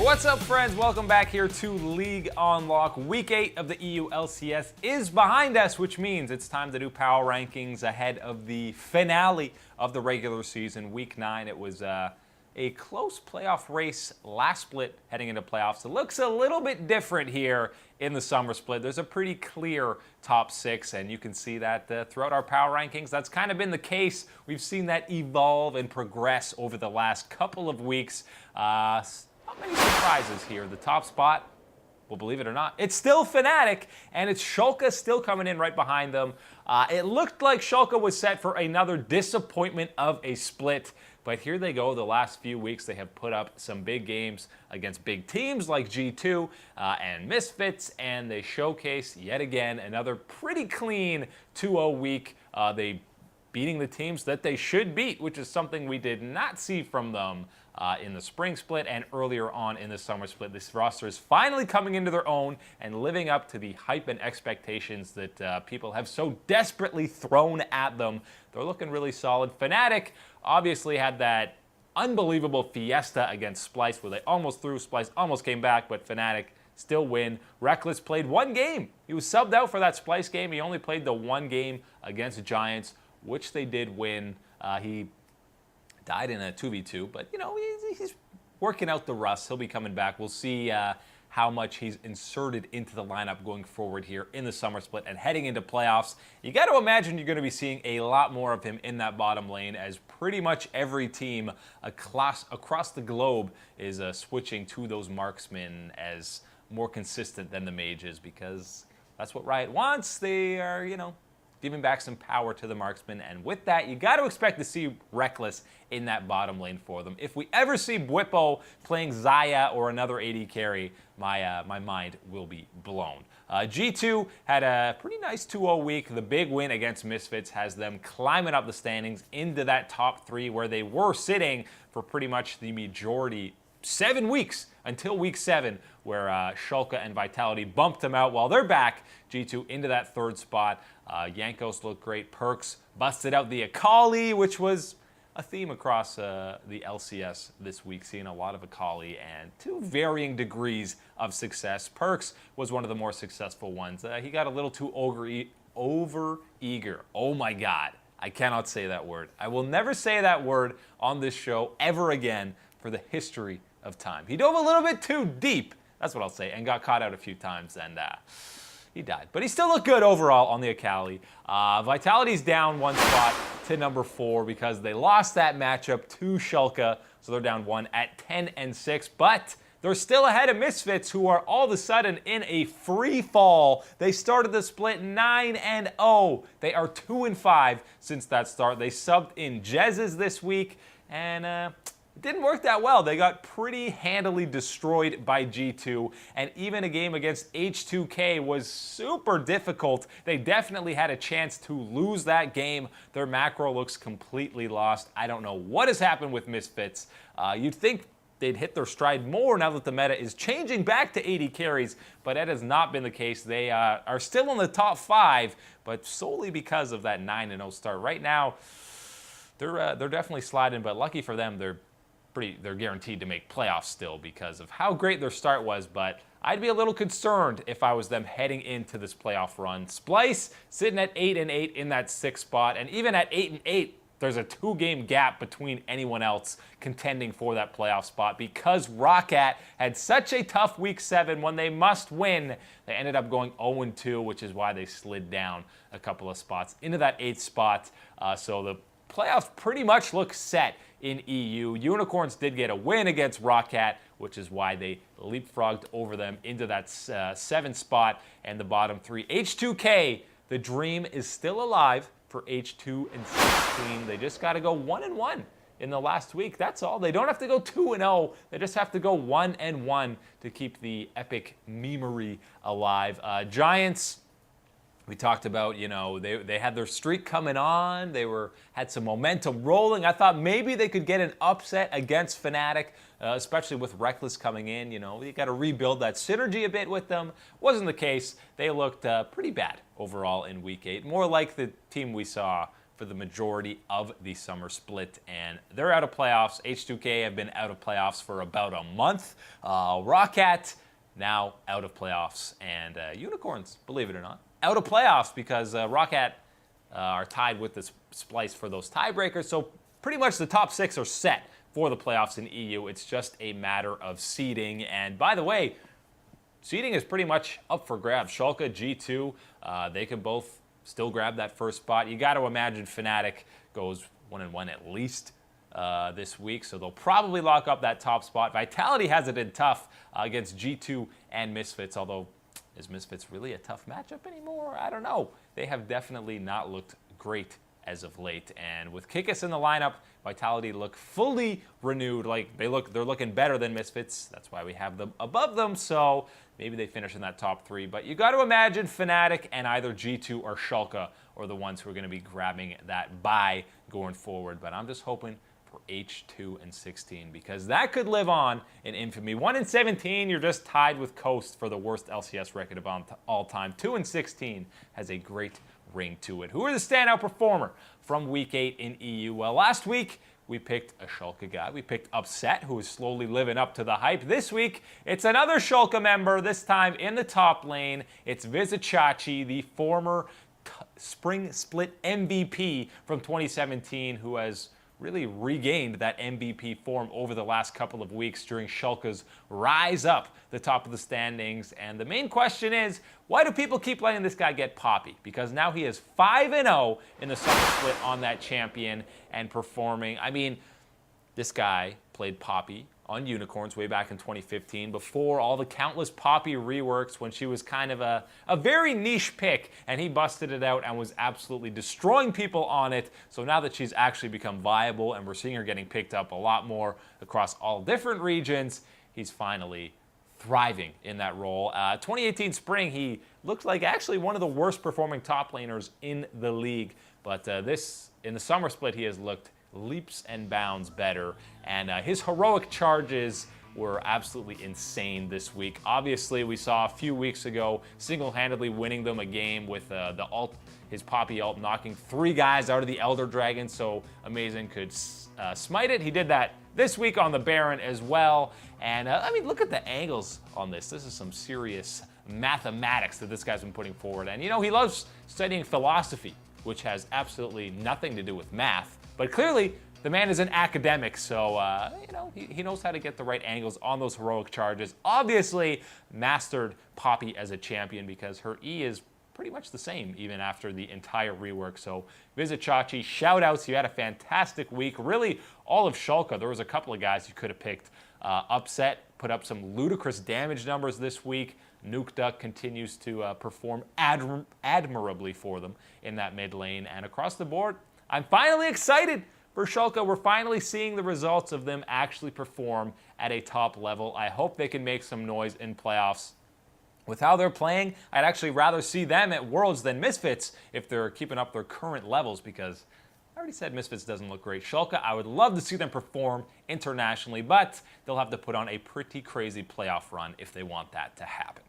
What's up, friends? Welcome back here to League on Lock. Week 8 of the EU LCS is behind us, which means it's time to do power rankings ahead of the finale of the regular season. Week 9, it was a close playoff race last split heading into playoffs. It looks a little bit different here in the summer split. There's a pretty clear top 6, and you can see that throughout our power rankings. That's kind of been the case. We've seen that evolve and progress over the last couple of weeks. Not many surprises here. The top spot, well, believe it or not, it's still Fnatic, and it's Schalke still coming in right behind them. It looked like Schalke was set for another disappointment of a split, but here they go. The last few weeks, they have put up some big games against big teams like G2 and Misfits, and they showcase yet again another pretty clean 2-0 week. They beating the teams that they should beat, which is something we did not see from them in the spring split and earlier on in the summer split. This roster is finally coming into their own and living up to the hype and expectations that people have so desperately thrown at them. They're looking really solid. Fnatic obviously had that unbelievable fiesta against Splice where they almost threw. Splice almost came back, but Fnatic still win. Reckless played one game. He was subbed out for that Splice game. He only played the one game against Giants, which they did win. He died in a 2v2, but you know, he's working out the rust. He'll be coming back. We'll see how much he's inserted into the lineup going forward here in the summer split and heading into playoffs. You got to imagine you're going to be seeing a lot more of him in that bottom lane, as pretty much every team across the globe is switching to those marksmen as more consistent than the mages, because that's what Riot wants. They are, you know, giving back some power to the marksman, and with that, you got to expect to see Reckless in that bottom lane for them. If we ever see Bwipo playing Xayah or another AD carry, my mind will be blown. G2 had a pretty nice 2-0 week. The big win against Misfits has them climbing up the standings into that top 3 where they were sitting for pretty much the majority 7 weeks until week 7, where Schalke and Vitality bumped them out. While they're back, G2 into that 3rd spot. Jankos looked great. Perks busted out the Akali, which was a theme across the LCS this week, seeing a lot of Akali and to varying degrees of success. Perks was one of the more successful ones. He got a little too over-eager. Oh my God, I cannot say that word. I will never say that word on this show ever again for the history of time. He dove a little bit too deep, that's what I'll say, and got caught out a few times, and he died. But he still looked good overall on the Akali. Vitality's down 1 spot to number 4 because they lost that matchup to Schalke, so they're down 1 at 10-6, but they're still ahead of Misfits, who are all of a sudden in a free fall. They started the split 9-0. They are 2-5 since that start. They subbed in Jez's this week, and it didn't work that well. They got pretty handily destroyed by G2, and even a game against H2K was super difficult. They definitely had a chance to lose that game. Their macro looks completely lost. I don't know what has happened with Misfits. You'd think they'd hit their stride more now that the meta is changing back to 80 carries, but that has not been the case. They are still in the top 5, but solely because of that 9-0 start. Right now, they're definitely sliding, but lucky for them, they're guaranteed to make playoffs still because of how great their start was, but I'd be a little concerned if I was them heading into this playoff run. Splice sitting at 8-8 in that 6th spot, and even at 8-8, there's a 2-game gap between anyone else contending for that playoff spot because Roccat had such a tough week 7 when they must win. They ended up going 0-2, which is why they slid down a couple of spots into that 8th spot. So the playoffs pretty much look set in EU. Unicorns did get a win against Roccat, which is why they leapfrogged over them into that 7th spot and the bottom 3. H2K, the dream is still alive for H2 and 16. They just got to go 1-1 in the last week. That's all. They don't have to go 2-0. They just have to go 1-1 to keep the epic memery alive. Giants, we talked about, you know, they had their streak coming on. They had some momentum rolling. I thought maybe they could get an upset against Fnatic, especially with Reckless coming in. You know, you got to rebuild that synergy a bit with them. Wasn't the case. They looked pretty bad overall in Week 8. More like the team we saw for the majority of the summer split, and they're out of playoffs. H2K have been out of playoffs for about a month. Roccat now out of playoffs, and Unicorns, believe it or not, out of playoffs because Roccat are tied with the Splice for those tiebreakers. So pretty much the top 6 are set for the playoffs in EU. It's just a matter of seeding. And by the way, seeding is pretty much up for grabs. Schalke, G2, they can both still grab that first spot. You got to imagine Fnatic goes 1-1 at least this week, so they'll probably lock up that top spot. Vitality has it been tough against G2 and Misfits, although is Misfits really a tough matchup anymore? I don't know. They have definitely not looked great as of late, and with Kikis in the lineup, Vitality look fully renewed. Like they're looking better than Misfits. That's why we have them above them. So maybe they finish in that top 3. But you got to imagine Fnatic and either G2 or Schalke are the ones who are going to be grabbing that bye going forward. But I'm just hoping for H2 and 16 because that could live on in infamy. 1-17, you're just tied with Coast for the worst LCS record of all time. 2-16 has a great ring to it. Who are the standout performer from Week 8 in EU? Well, last week we picked a Schalke guy. We picked Upset, who is slowly living up to the hype. This week, it's another Schalke member, this time in the top lane. It's Vizicachi, the former Spring Split MVP from 2017, who has really regained that MVP form over the last couple of weeks during Schalke's rise up the top of the standings. And the main question is, why do people keep letting this guy get poppy? Because now he is 5-0 in the summer split on that champion and performing. I mean, this guy played Poppy on Unicorns way back in 2015 before all the countless Poppy reworks when she was kind of a very niche pick, and he busted it out and was absolutely destroying people on it. So now that she's actually become viable and we're seeing her getting picked up a lot more across all different regions, he's finally thriving in that role. 2018 spring, he looks like actually one of the worst performing top laners in the league, but in the summer split he has looked leaps and bounds better, and his heroic charges were absolutely insane this week. Obviously, we saw a few weeks ago single-handedly winning them a game with his Poppy ult knocking 3 guys out of the Elder Dragon, so Amazing could smite it. He did that this week on the Baron as well, and I mean, look at the angles on this. This is some serious mathematics that this guy's been putting forward, and you know, he loves studying philosophy, which has absolutely nothing to do with math. But clearly, the man is an academic, so you know, he knows how to get the right angles on those heroic charges. Obviously, mastered Poppy as a champion because her E is pretty much the same even after the entire rework. So Vizicachi, shout-outs. You had a fantastic week. Really, all of Schalke. There was a couple of guys you could have picked. Upset put up some ludicrous damage numbers this week. Nuke Duck continues to perform admirably for them in that mid lane. And across the board, I'm finally excited for Schalke. We're finally seeing the results of them actually perform at a top level. I hope they can make some noise in playoffs. With how they're playing, I'd actually rather see them at Worlds than Misfits if they're keeping up their current levels, because I already said Misfits doesn't look great. Schalke, I would love to see them perform internationally, but they'll have to put on a pretty crazy playoff run if they want that to happen.